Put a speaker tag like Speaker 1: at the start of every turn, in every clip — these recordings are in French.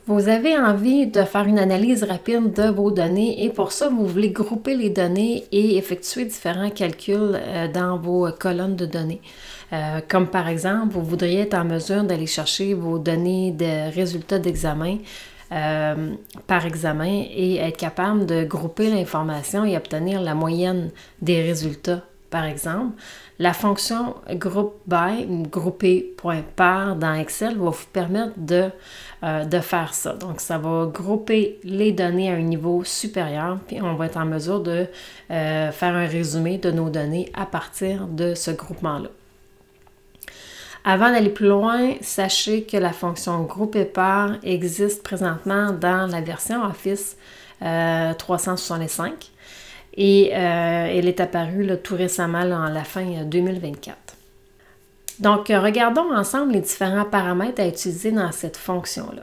Speaker 1: Vous avez envie de faire une analyse rapide de vos données et pour ça, vous voulez grouper les données et effectuer différents calculs dans vos colonnes de données. Comme par exemple, vous voudriez être en mesure d'aller chercher vos données de résultats d'examen par examen et être capable de grouper l'information et obtenir la moyenne des résultats. Par exemple, la fonction group by, grouper.par dans Excel va vous permettre de faire ça. Donc, ça va grouper les données à un niveau supérieur, puis on va être en mesure de faire un résumé de nos données à partir de ce groupement-là. Avant d'aller plus loin, sachez que la fonction grouper par existe présentement dans la version Office 365 et elle est apparue là, tout récemment là, en la fin 2024. Donc, regardons ensemble les différents paramètres à utiliser dans cette fonction-là.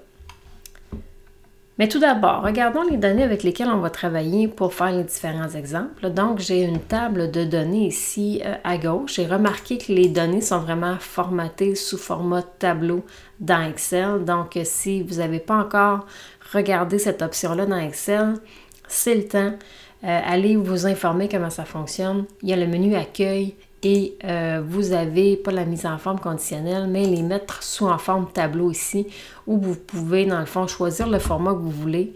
Speaker 1: Mais tout d'abord, regardons les données avec lesquelles on va travailler pour faire les différents exemples. Donc, j'ai une table de données ici à gauche. J'ai remarqué que les données sont vraiment formatées sous format tableau dans Excel. Donc, si vous n'avez pas encore regardé cette option-là dans Excel, c'est le temps. Allez vous informer comment ça fonctionne. Il y a le menu Accueil et vous avez pas la mise en forme conditionnelle, mais les mettre sous en forme tableau ici, où vous pouvez, dans le fond, choisir le format que vous voulez.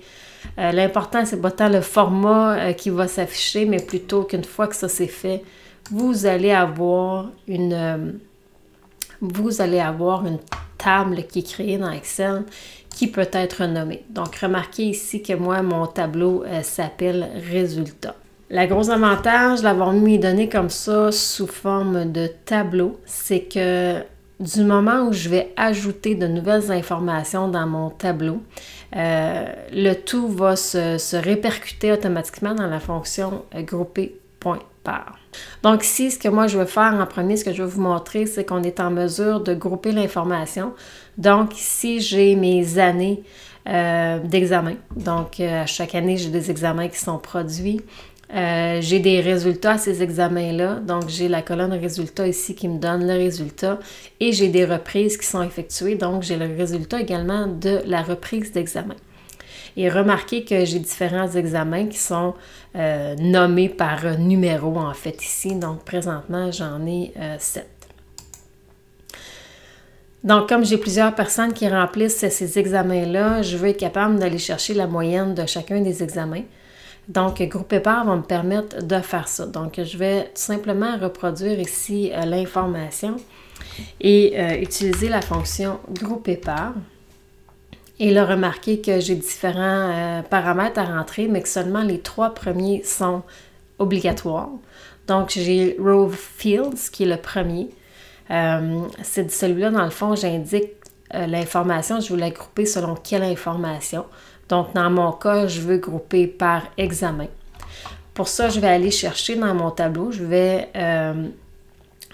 Speaker 1: L'important, c'est pas tant le format qui va s'afficher, mais plutôt qu'une fois que ça c'est fait, vous allez avoir une table qui est créée dans Excel qui peut être nommée. Donc, remarquez ici que moi, mon tableau s'appelle Résultats. Le gros avantage d'avoir mis mes données comme ça sous forme de tableau, c'est que du moment où je vais ajouter de nouvelles informations dans mon tableau, le tout va se répercuter automatiquement dans la fonction grouper.par. Donc ici, ce que moi je veux faire en premier, ce que je veux vous montrer, c'est qu'on est en mesure de grouper l'information. Donc ici, j'ai mes années d'examen. Donc à chaque année, j'ai des examens qui sont produits. J'ai des résultats à ces examens-là. Donc, j'ai la colonne résultats ici qui me donne le résultat et j'ai des reprises qui sont effectuées. Donc, j'ai le résultat également de la reprise d'examen. Et remarquez que j'ai différents examens qui sont nommés par numéro en fait ici. Donc, présentement, j'en ai 7. Donc, comme j'ai plusieurs personnes qui remplissent ces examens-là, je veux être capable d'aller chercher la moyenne de chacun des examens. Donc, grouper par va me permettre de faire ça. Donc, je vais tout simplement reproduire ici l'information et utiliser la fonction grouper par. Et là, remarquez que j'ai différents paramètres à rentrer, mais que seulement les 3 premiers sont obligatoires. Donc, j'ai Row Fields, qui est le premier. C'est celui-là, dans le fond, j'indique l'information. Je veux la grouper selon quelle information. Donc, dans mon cas, je veux grouper par examen. Pour ça, je vais aller chercher dans mon tableau. Je vais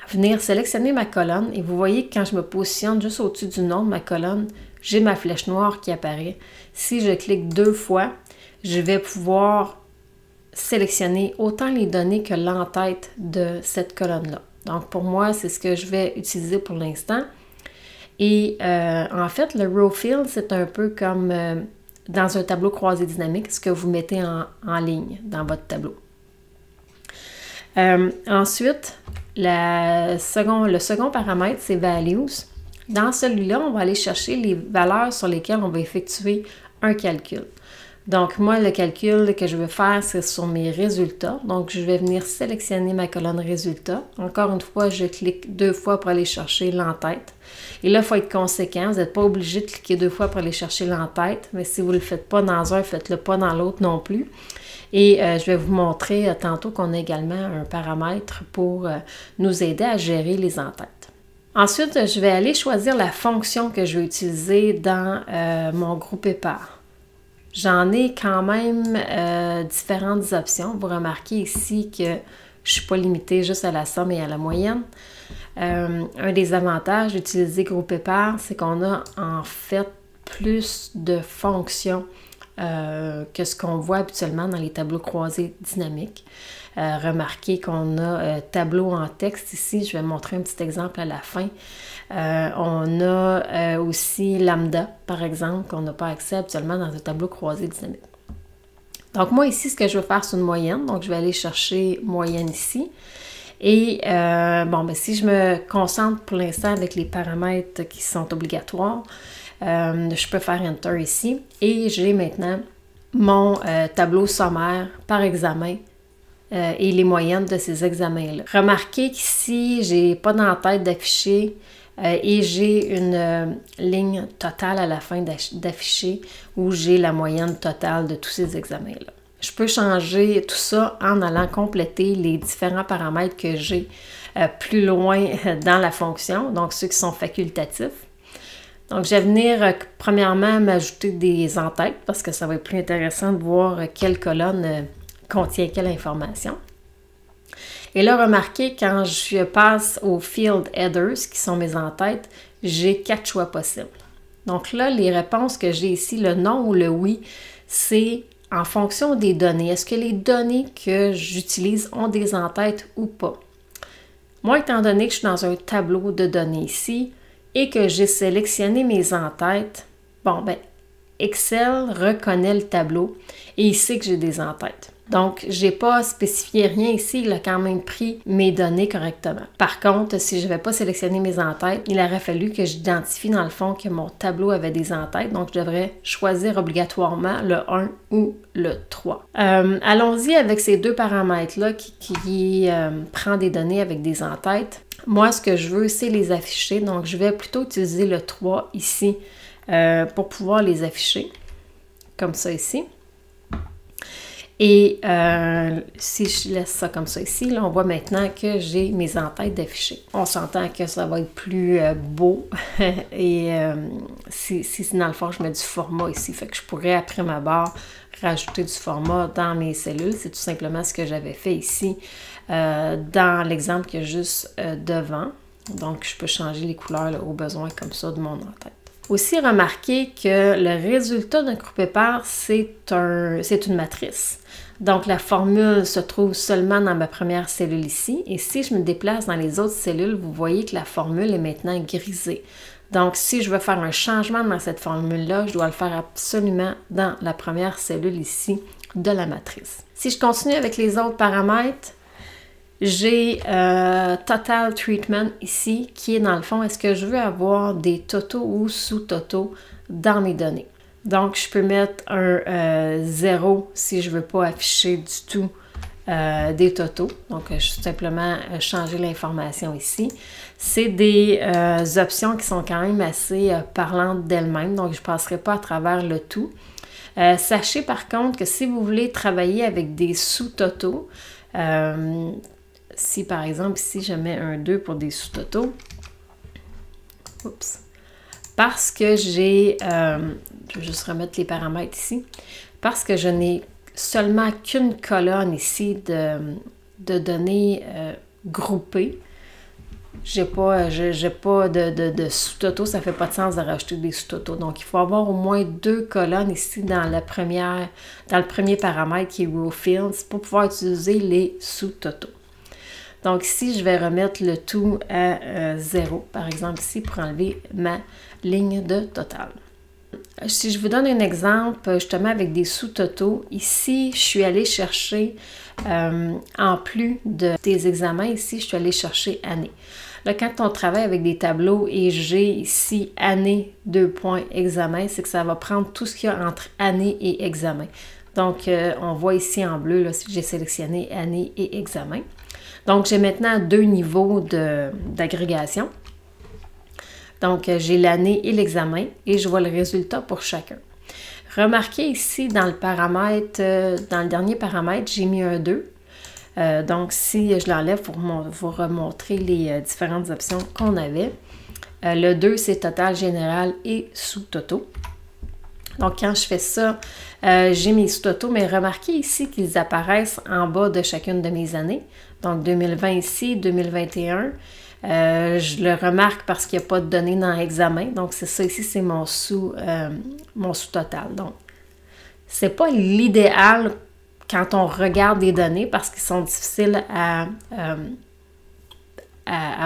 Speaker 1: venir sélectionner ma colonne. Et vous voyez que quand je me positionne juste au-dessus du nom de ma colonne, j'ai ma flèche noire qui apparaît. Si je clique 2 fois, je vais pouvoir sélectionner autant les données que l'entête de cette colonne-là. Donc, pour moi, c'est ce que je vais utiliser pour l'instant. Et en fait, le row field, c'est un peu comme dans un tableau croisé dynamique, ce que vous mettez en ligne dans votre tableau. Ensuite, le second paramètre, c'est Values. Dans celui-là, on va aller chercher les valeurs sur lesquelles on va effectuer un calcul. Donc, moi, le calcul que je veux faire, c'est sur mes résultats. Donc, je vais venir sélectionner ma colonne résultats. Encore une fois, je clique 2 fois pour aller chercher l'entête. Et là, il faut être conséquent. Vous n'êtes pas obligé de cliquer 2 fois pour aller chercher l'entête. Mais si vous ne le faites pas dans un, faites-le pas dans l'autre non plus. Et je vais vous montrer tantôt qu'on a également un paramètre pour nous aider à gérer les entêtes. Ensuite, je vais aller choisir la fonction que je vais utiliser dans mon grouper par. J'en ai quand même différentes options. Vous remarquez ici que je ne suis pas limitée juste à la somme et à la moyenne. Un des avantages d'utiliser grouper par, c'est qu'on a en fait plus de fonctions que ce qu'on voit habituellement dans les tableaux croisés dynamiques. remarquez qu'on a tableau en texte ici. Je vais montrer un petit exemple à la fin. On a aussi lambda, par exemple, qu'on n'a pas accès habituellement dans un tableau croisé dynamique. Donc moi ici, ce que je veux faire, c'est une moyenne. Donc je vais aller chercher moyenne ici. Et si je me concentre pour l'instant avec les paramètres qui sont obligatoires, je peux faire Enter ici. Et j'ai maintenant mon tableau sommaire par examen et les moyennes de ces examens-là. Remarquez qu'ici, je n'ai pas dans la tête d'afficher et j'ai une ligne totale à la fin d'afficher où j'ai la moyenne totale de tous ces examens-là. Je peux changer tout ça en allant compléter les différents paramètres que j'ai plus loin dans la fonction, donc ceux qui sont facultatifs. Donc, je vais venir premièrement m'ajouter des en-têtes parce que ça va être plus intéressant de voir quelle colonne contient quelle information. Et là, remarquez, quand je passe aux field headers, qui sont mes en-têtes, j'ai 4 choix possibles. Donc là, les réponses que j'ai ici, le non ou le oui, c'est en fonction des données. Est-ce que les données que j'utilise ont des en-têtes ou pas? Moi, étant donné que je suis dans un tableau de données ici et que j'ai sélectionné mes en-têtes, Excel reconnaît le tableau et il sait que j'ai des en-têtes. Donc, je n'ai pas spécifié rien ici, il a quand même pris mes données correctement. Par contre, si je n'avais pas sélectionné mes en-têtes, il aurait fallu que j'identifie dans le fond que mon tableau avait des en-têtes, donc je devrais choisir obligatoirement le 1 ou le 3. Allons-y avec ces deux paramètres-là qui prend des données avec des en-têtes. Moi, ce que je veux, c'est les afficher, donc je vais plutôt utiliser le 3 ici pour pouvoir les afficher, comme ça ici. Et si je laisse ça comme ça ici, là, on voit maintenant que j'ai mes en-têtes d'afficher. On s'entend que ça va être plus beau. Et si dans le fond, je mets du format ici, fait que je pourrais, après ma barre, rajouter du format dans mes cellules. C'est tout simplement ce que j'avais fait ici dans l'exemple qu'il y a juste devant. Donc, je peux changer les couleurs là, au besoin comme ça de mon en-tête. Aussi, remarquez que le résultat d'un groupé pair, c'est une matrice. Donc, la formule se trouve seulement dans ma première cellule ici. Et si je me déplace dans les autres cellules, vous voyez que la formule est maintenant grisée. Donc, si je veux faire un changement dans cette formule-là, je dois le faire absolument dans la première cellule ici de la matrice. Si je continue avec les autres paramètres, j'ai Total Treatment ici, qui est dans le fond, est-ce que je veux avoir des totaux ou sous-totaux dans mes données? Donc, je peux mettre un 0 si je ne veux pas afficher du tout des totaux. Donc, je vais simplement changer l'information ici. C'est des options qui sont quand même assez parlantes d'elles-mêmes, donc je ne passerai pas à travers le tout. Sachez par contre que si vous voulez travailler avec des sous-totaux, si par exemple ici je mets un 2 pour des sous-totaux, oups, parce que j'ai, je vais juste remettre les paramètres ici, parce que je n'ai seulement qu'une colonne ici de données groupées, j'ai pas de sous-totaux, ça ne fait pas de sens de rajouter des sous-totaux. Donc, il faut avoir au moins 2 colonnes ici dans le premier paramètre qui est Row Fields pour pouvoir utiliser les sous-totaux. Donc ici, je vais remettre le tout à 0, par exemple ici, pour enlever ma ligne de total. Si je vous donne un exemple, justement avec des sous-totaux, ici, je suis allée chercher, en plus des examens, ici, je suis allée chercher année. Là, quand on travaille avec des tableaux et j'ai ici année, 2 points, examen, c'est que ça va prendre tout ce qu'il y a entre année et examen. Donc, on voit ici en bleu, là, si j'ai sélectionné année et examen. Donc, j'ai maintenant 2 niveaux d'agrégation. Donc, j'ai l'année et l'examen et je vois le résultat pour chacun. Remarquez ici, dans le paramètre, dans le dernier paramètre, j'ai mis un 2. Donc, si je l'enlève pour vous remontrer les différentes options qu'on avait. Le 2, c'est total, général et sous-totaux. Donc, quand je fais ça, j'ai mes sous-totaux, mais remarquez ici qu'ils apparaissent en bas de chacune de mes années. Donc, 2020 ici, 2021. Je le remarque parce qu'il n'y a pas de données dans l'examen. Donc, c'est ça ici, c'est mon sous-total. Donc, ce n'est pas l'idéal quand on regarde les données parce qu'ils sont difficiles à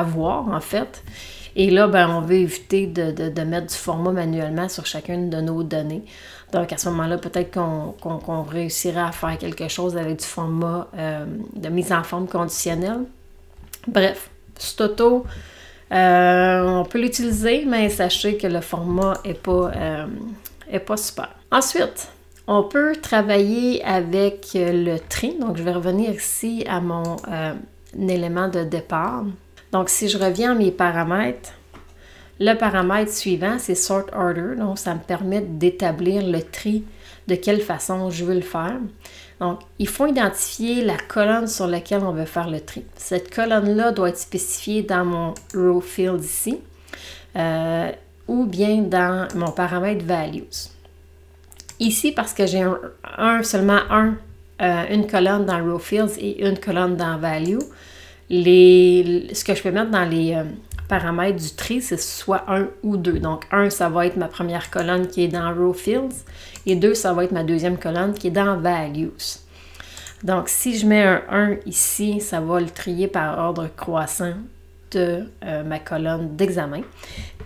Speaker 1: voir, en fait. Et là, ben, on veut éviter de mettre du format manuellement sur chacune de nos données. Donc, à ce moment-là, peut-être qu'on réussira à faire quelque chose avec du format de mise en forme conditionnelle. Bref, Stoto, on peut l'utiliser, mais sachez que le format n'est pas super. Ensuite, on peut travailler avec le tri. Donc, je vais revenir ici à mon élément de départ. Donc, si je reviens à mes paramètres, le paramètre suivant, c'est Sort Order. Donc, ça me permet d'établir le tri, de quelle façon je veux le faire. Donc, il faut identifier la colonne sur laquelle on veut faire le tri. Cette colonne-là doit être spécifiée dans mon Row Field ici, ou bien dans mon paramètre Values. Ici, parce que j'ai seulement une colonne dans Row Fields et une colonne dans Value, ce que je peux mettre dans les paramètres du tri, c'est soit 1 ou 2. Donc, 1, ça va être ma première colonne qui est dans Row Fields, et 2, ça va être ma deuxième colonne qui est dans Values. Donc, si je mets un 1 ici, ça va le trier par ordre croissant de ma colonne d'examen.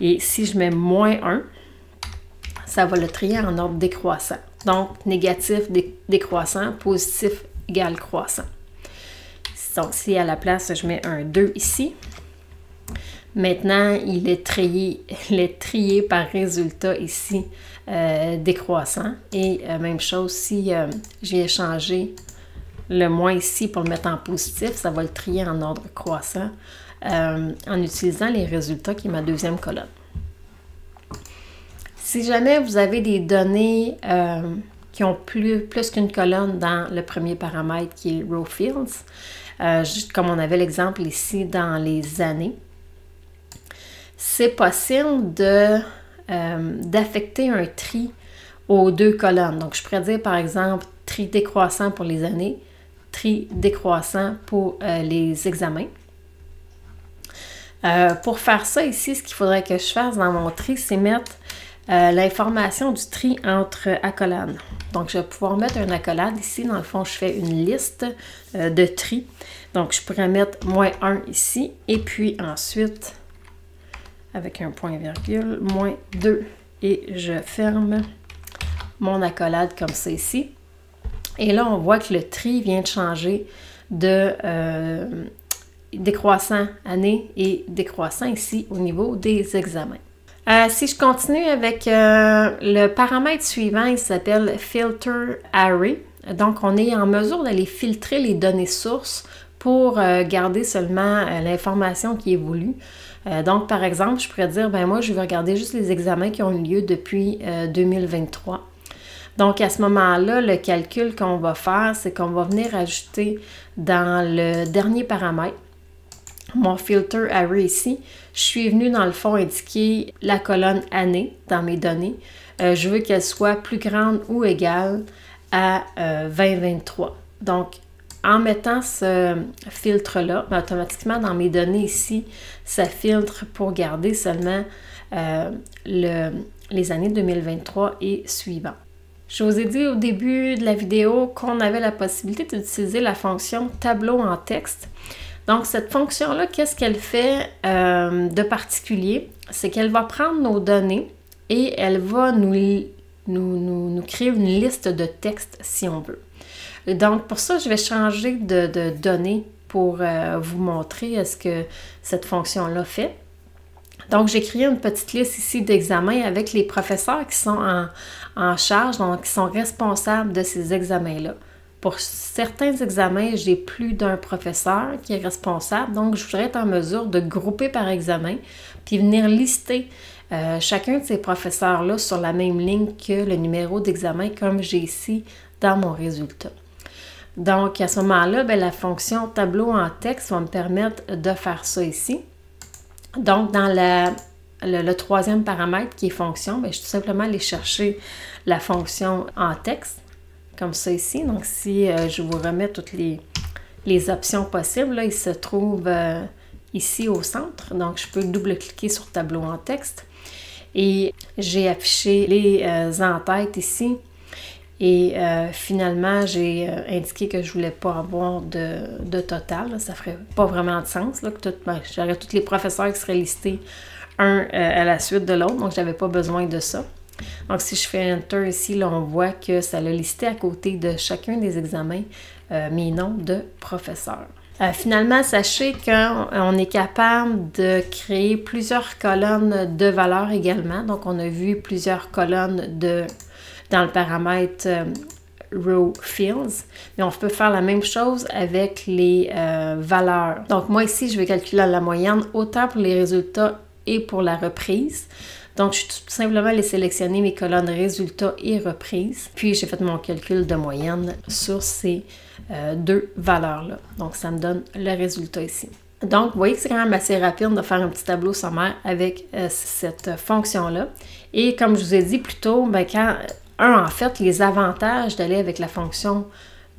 Speaker 1: Et si je mets moins 1, ça va le trier en ordre décroissant. Donc, négatif décroissant, positif égale croissant. Donc, si à la place, je mets un 2 ici, maintenant, il est trié par résultat ici décroissant. Et même chose, si je viens changer le moins ici pour le mettre en positif, ça va le trier en ordre croissant en utilisant les résultats qui est ma deuxième colonne. Si jamais vous avez des données qui ont plus qu'une colonne dans le premier paramètre qui est Row Fields, comme on avait l'exemple ici dans les années, c'est possible d'affecter un tri aux deux colonnes. Donc, je pourrais dire par exemple tri décroissant pour les années, tri décroissant pour les examens. Pour faire ça ici, ce qu'il faudrait que je fasse dans mon tri, c'est mettre l'information du tri entre accolades. Donc, je vais pouvoir mettre une accolade ici. Dans le fond, je fais une liste de tri. Donc, je pourrais mettre moins 1 ici. Et puis ensuite, avec un point virgule, moins 2. Et je ferme mon accolade comme ça ici. Et là, on voit que le tri vient de changer de décroissant année et décroissant ici au niveau des examens. Si je continue avec le paramètre suivant, il s'appelle Filter Array. Donc, on est en mesure d'aller filtrer les données sources pour garder seulement l'information qui évolue. Donc, par exemple, je pourrais dire, ben moi, je vais regarder juste les examens qui ont eu lieu depuis 2023. Donc, à ce moment-là, le calcul qu'on va faire, c'est qu'on va venir ajouter dans le dernier paramètre, mon Filter Array ici, je suis venue dans le fond indiquer la colonne année dans mes données. Je veux qu'elle soit plus grande ou égale à 2023. Donc, en mettant ce filtre-là, automatiquement dans mes données ici, ça filtre pour garder seulement les années 2023 et suivants. Je vous ai dit au début de la vidéo qu'on avait la possibilité d'utiliser la fonction tableau en texte. Donc, cette fonction-là, qu'est-ce qu'elle fait de particulier? C'est qu'elle va prendre nos données et elle va nous créer une liste de textes si on veut. Donc, pour ça, je vais changer de données pour vous montrer ce que cette fonction-là fait. Donc, j'ai créé une petite liste ici d'examens avec les professeurs qui sont en charge, donc qui sont responsables de ces examens-là. Pour certains examens, j'ai plus d'un professeur qui est responsable, donc je voudrais être en mesure de grouper par examen, puis venir lister chacun de ces professeurs-là sur la même ligne que le numéro d'examen comme j'ai ici dans mon résultat. Donc, à ce moment-là, la fonction tableau en texte va me permettre de faire ça ici. Donc, dans le troisième paramètre qui est fonction, je vais tout simplement aller chercher la fonction en texte, comme ça ici. Donc, si je vous remets toutes les options possibles, là, il se trouve ici au centre. Donc, je peux double-cliquer sur tableau en texte. Et j'ai affiché les en-têtes ici. Et finalement, j'ai indiqué que je voulais pas avoir de total. Là. Ça ferait pas vraiment de sens. Là, que j'aurais tous les professeurs qui seraient listés un à la suite de l'autre. Donc, je n'avais pas besoin de ça. Donc, si je fais Enter ici, là, on voit que ça l'a listé à côté de chacun des examens mes noms de professeurs. Finalement, sachez qu'on est capable de créer plusieurs colonnes de valeurs également. Donc, on a vu plusieurs colonnes dans le paramètre Row Fields, mais on peut faire la même chose avec les valeurs. Donc, moi ici, je vais calculer la moyenne autant pour les résultats et pour la reprise. Donc, je suis tout simplement allée sélectionner mes colonnes résultats et reprises. Puis, j'ai fait mon calcul de moyenne sur ces deux valeurs-là. Donc, ça me donne le résultat ici. Donc, vous voyez que c'est quand même assez rapide de faire un petit tableau sommaire avec cette fonction-là. Et comme je vous ai dit plus tôt, en fait, les avantages d'aller avec la fonction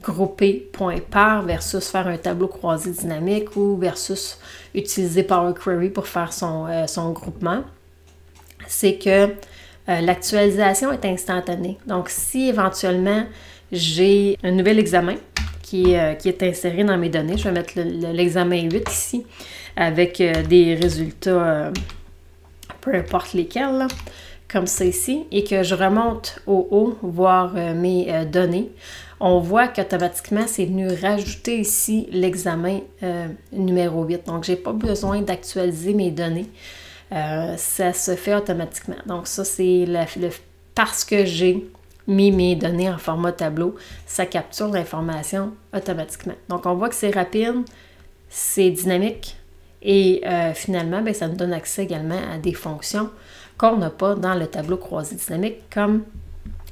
Speaker 1: grouper.par versus faire un tableau croisé dynamique ou versus utiliser Power Query pour faire son groupement, c'est que l'actualisation est instantanée. Donc, si éventuellement j'ai un nouvel examen qui est inséré dans mes données, je vais mettre l'examen 8 ici avec des résultats, peu importe lesquels, là, comme ça ici, et que je remonte au haut, voir mes données, on voit qu'automatiquement, c'est venu rajouter ici l'examen numéro 8. Donc, je n'ai pas besoin d'actualiser mes données. Ça se fait automatiquement. Donc, ça, c'est parce que j'ai mis mes données en format tableau, ça capture l'information automatiquement. Donc, on voit que c'est rapide, c'est dynamique et finalement, ça nous donne accès également à des fonctions qu'on n'a pas dans le tableau croisé dynamique, comme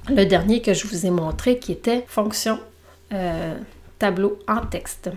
Speaker 1: le dernier que je vous ai montré qui était fonction tableau en texte.